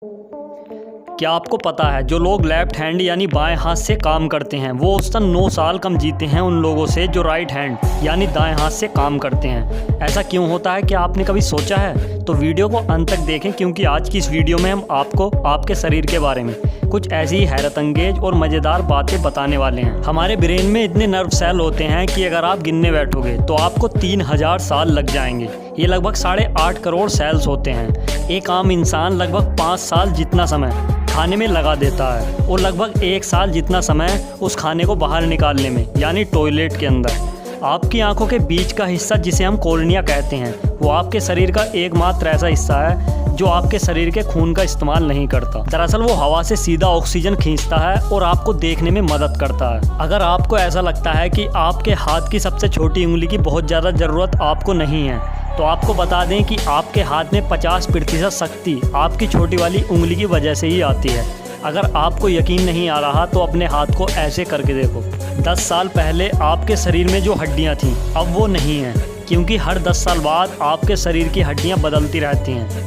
क्या आपको पता है जो लोग लेफ्ट हैंड यानी बाएं हाथ से काम करते हैं वो औसतन 9 साल कम जीते हैं उन लोगों से जो राइट हैंड यानी दाएं हाथ से काम करते हैं। ऐसा क्यों होता है, क्या आपने कभी सोचा है? तो वीडियो को अंत तक देखें, क्योंकि आज की इस वीडियो में हम आपको आपके शरीर के बारे में कुछ ऐसी ही हैरत अंगेज और मज़ेदार बातें बताने वाले हैं। हमारे ब्रेन में इतने नर्व सेल होते हैं कि अगर आप गिनने बैठोगे तो आपको 3000 साल लग जाएंगे। ये लगभग 8.5 करोड़ सेल्स होते हैं। एक आम इंसान लगभग 5 साल जितना समय खाने में लगा देता है और लगभग 1 साल जितना समय उस खाने को बाहर निकालने में यानी टॉयलेट के अंदर। आपकी आंखों के बीच का हिस्सा जिसे हम कॉर्निया कहते हैं वो आपके शरीर का एकमात्र ऐसा हिस्सा है जो आपके शरीर के खून का इस्तेमाल नहीं करता। दरअसल वो हवा से सीधा ऑक्सीजन खींचता है और आपको देखने में मदद करता है। अगर आपको ऐसा लगता है कि आपके हाथ की सबसे छोटी उंगली की बहुत ज़्यादा ज़रूरत आपको नहीं है तो आपको बता दें कि आपके हाथ में 50% शक्ति आपकी छोटी वाली उंगली की वजह से ही आती है। अगर आपको यकीन नहीं आ रहा तो अपने हाथ को ऐसे करके देखो। 10 साल पहले आपके शरीर में जो हड्डियां थीं अब वो नहीं हैं, क्योंकि हर 10 साल बाद आपके शरीर की हड्डियां बदलती रहती हैं।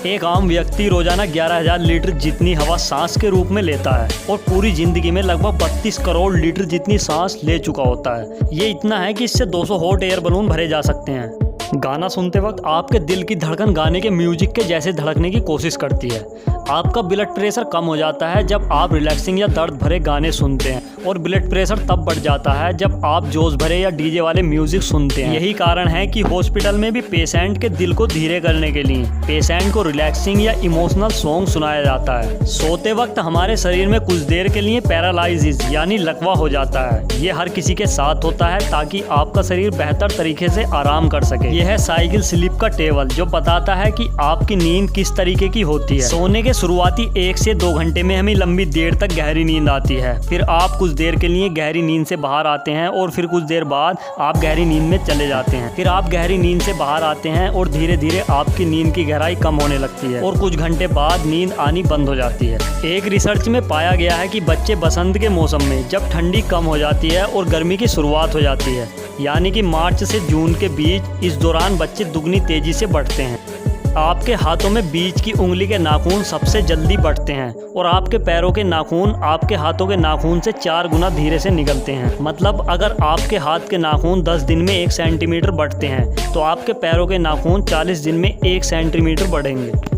एक आम व्यक्ति रोजाना 11,000 लीटर जितनी हवा सांस के रूप में लेता है और पूरी जिंदगी में लगभग 32 करोड़ लीटर जितनी सांस ले चुका होता है। ये इतना है कि इससे 200 हॉट एयर बलून भरे जा सकते हैं। गाना सुनते वक्त आपके दिल की धड़कन गाने के म्यूजिक के जैसे धड़कने की कोशिश करती है। आपका ब्लड प्रेशर कम हो जाता है जब आप रिलैक्सिंग या दर्द भरे गाने सुनते हैं, और ब्लड प्रेशर तब बढ़ जाता है जब आप जोश भरे या डीजे वाले म्यूजिक सुनते हैं। यही कारण है कि हॉस्पिटल में भी पेशेंट के दिल को धीरे करने के लिए पेशेंट को रिलैक्सिंग या इमोशनल सॉन्ग सुनाया जाता है। सोते वक्त हमारे शरीर में कुछ देर के लिए पैरालाइसिस यानी लकवा हो जाता है। ये हर किसी के साथ होता है ताकि आपका शरीर बेहतर तरीके से आराम कर सके। यह है साइकिल स्लीप का टेबल जो बताता है कि आपकी नींद किस तरीके की होती है। सोने के शुरुआती 1 से 2 घंटे में हमें लंबी देर तक गहरी नींद आती है। फिर आप कुछ देर के लिए गहरी नींद से बाहर आते हैं और फिर कुछ देर बाद आप गहरी नींद में चले जाते हैं। फिर आप गहरी नींद से बाहर आते हैं और धीरे धीरे आपकी नींद की गहराई कम होने लगती है और कुछ घंटे बाद नींद आनी बंद हो जाती है। एक रिसर्च में पाया गया है कि बच्चे बसंत के मौसम में जब ठंडी कम हो जाती है और गर्मी की शुरुआत हो जाती है यानी कि मार्च से जून के बीच, इस दौरान बच्चे दुगनी तेजी से बढ़ते हैं। आपके हाथों में बीच की उंगली के नाखून सबसे जल्दी बढ़ते हैं और आपके पैरों के नाखून आपके हाथों के नाखून से 4 गुना धीरे से निकलते हैं। मतलब अगर आपके हाथ के नाखून 10 दिन में 1 सेंटीमीटर बढ़ते हैं तो आपके पैरों के नाखून 40 दिन में 1 सेंटीमीटर बढ़ेंगे।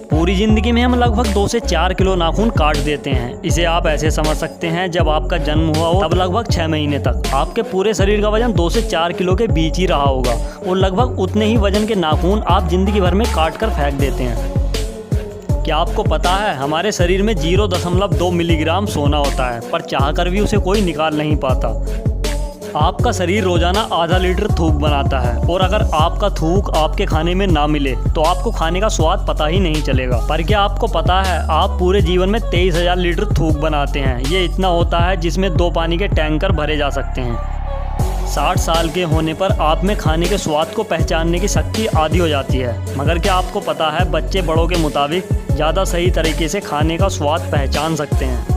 पूरी जिंदगी में हम लगभग 2 से 4 किलो नाखून काट देते हैं। इसे आप ऐसे समझ सकते हैं, जब आपका जन्म हुआ हो तब लगभग 6 महीने तक आपके पूरे शरीर का वजन 2 से 4 किलो के बीच ही रहा होगा और लगभग उतने ही वजन के नाखून आप जिंदगी भर में काट कर फेंक देते हैं। क्या आपको पता है हमारे शरीर में 0.2 मिलीग्राम सोना होता है, पर चाह कर भी उसे कोई निकाल नहीं पाता। आपका शरीर रोजाना आधा लीटर थूक बनाता है और अगर आपका थूक आपके खाने में ना मिले तो आपको खाने का स्वाद पता ही नहीं चलेगा। पर क्या आपको पता है आप पूरे जीवन में 23,000 लीटर थूक बनाते हैं। ये इतना होता है जिसमें 2 पानी के टैंकर भरे जा सकते हैं। 60 साल के होने पर आप में खाने के स्वाद को पहचानने की शक्ति आधी हो जाती है। मगर क्या आपको पता है बच्चे बड़ों के मुताबिक ज़्यादा सही तरीके से खाने का स्वाद पहचान सकते हैं।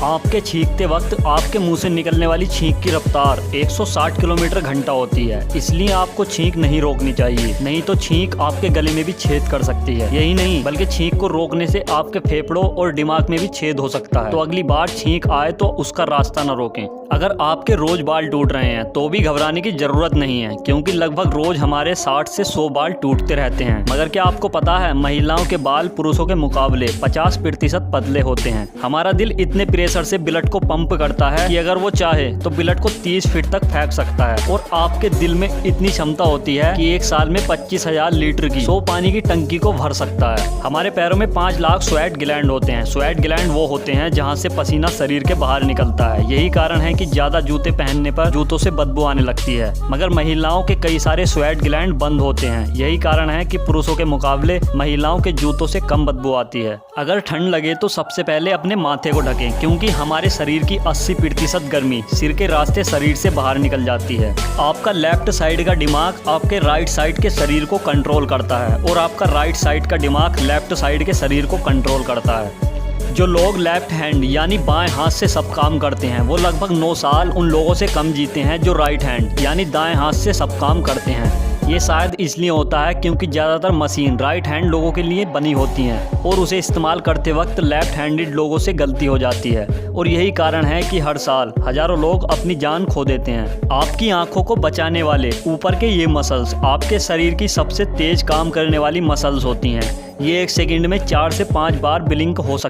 आपके छींकते वक्त आपके मुंह से निकलने वाली छींक की रफ्तार 160 किलोमीटर घंटा होती है, इसलिए आपको छींक नहीं रोकनी चाहिए, नहीं तो छींक आपके गले में भी छेद कर सकती है। यही नहीं बल्कि छींक को रोकने से आपके फेफड़ों और दिमाग में भी छेद हो सकता है। तो अगली बार छींक आए तो उसका रास्ता न रोकें। अगर आपके रोज बाल टूट रहे हैं तो भी घबराने की जरूरत नहीं है, क्योंकि लगभग रोज हमारे 60 से 100 बाल टूटते रहते हैं। मगर क्या आपको पता है महिलाओं के बाल पुरुषों के मुकाबले 50% पतले होते हैं। हमारा दिल इतने प्रेशर से ब्लड को पंप करता है कि अगर वो चाहे तो ब्लड को 30 फीट तक फेंक सकता है, और आपके दिल में इतनी क्षमता होती है कि 1 साल में 25,000 लीटर की 100 पानी की टंकी को भर सकता है। हमारे पैरों में 5 लाख स्वेट ग्लैंड होते हैं। स्वेट ग्लैंड वो होते हैं जहाँ से पसीना शरीर के बाहर निकलता है। यही कारण है कि ज्यादा जूते पहनने पर जूतों से बदबू आने लगती है। मगर महिलाओं के कई सारे स्वेट ग्लैंड बंद होते हैं। यही कारण है कि पुरुषों के मुकाबले महिलाओं के जूतों से कम बदबू आती है। अगर ठंड लगे तो सबसे पहले अपने माथे को ढकें, क्योंकि हमारे शरीर की 80% गर्मी सिर के रास्ते शरीर से बाहर निकल जाती है। आपका लेफ्ट साइड का दिमाग आपके राइट साइड के शरीर को कंट्रोल करता है और आपका राइट साइड का दिमाग लेफ्ट साइड के शरीर को कंट्रोल करता है। जो लोग लेफ्ट हैंड यानी बाएं हाथ से सब काम करते हैं वो लगभग 9 साल उन लोगों से कम जीते हैं जो राइट हैंड यानी दाएं हाथ से सब काम करते हैं। ये शायद इसलिए होता है क्योंकि ज़्यादातर मशीन राइट हैंड लोगों के लिए बनी होती हैं और उसे इस्तेमाल करते वक्त लेफ्ट हैंडेड लोगों से गलती हो जाती है और यही कारण है कि हर साल हज़ारों लोग अपनी जान खो देते हैं। आपकी आंखों को बचाने वाले ऊपर के ये मसल्स आपके शरीर की सबसे तेज काम करने वाली मसल्स होती हैं। ये एक सेकंड में 4 से 5 बार ब्लिंक हो सकती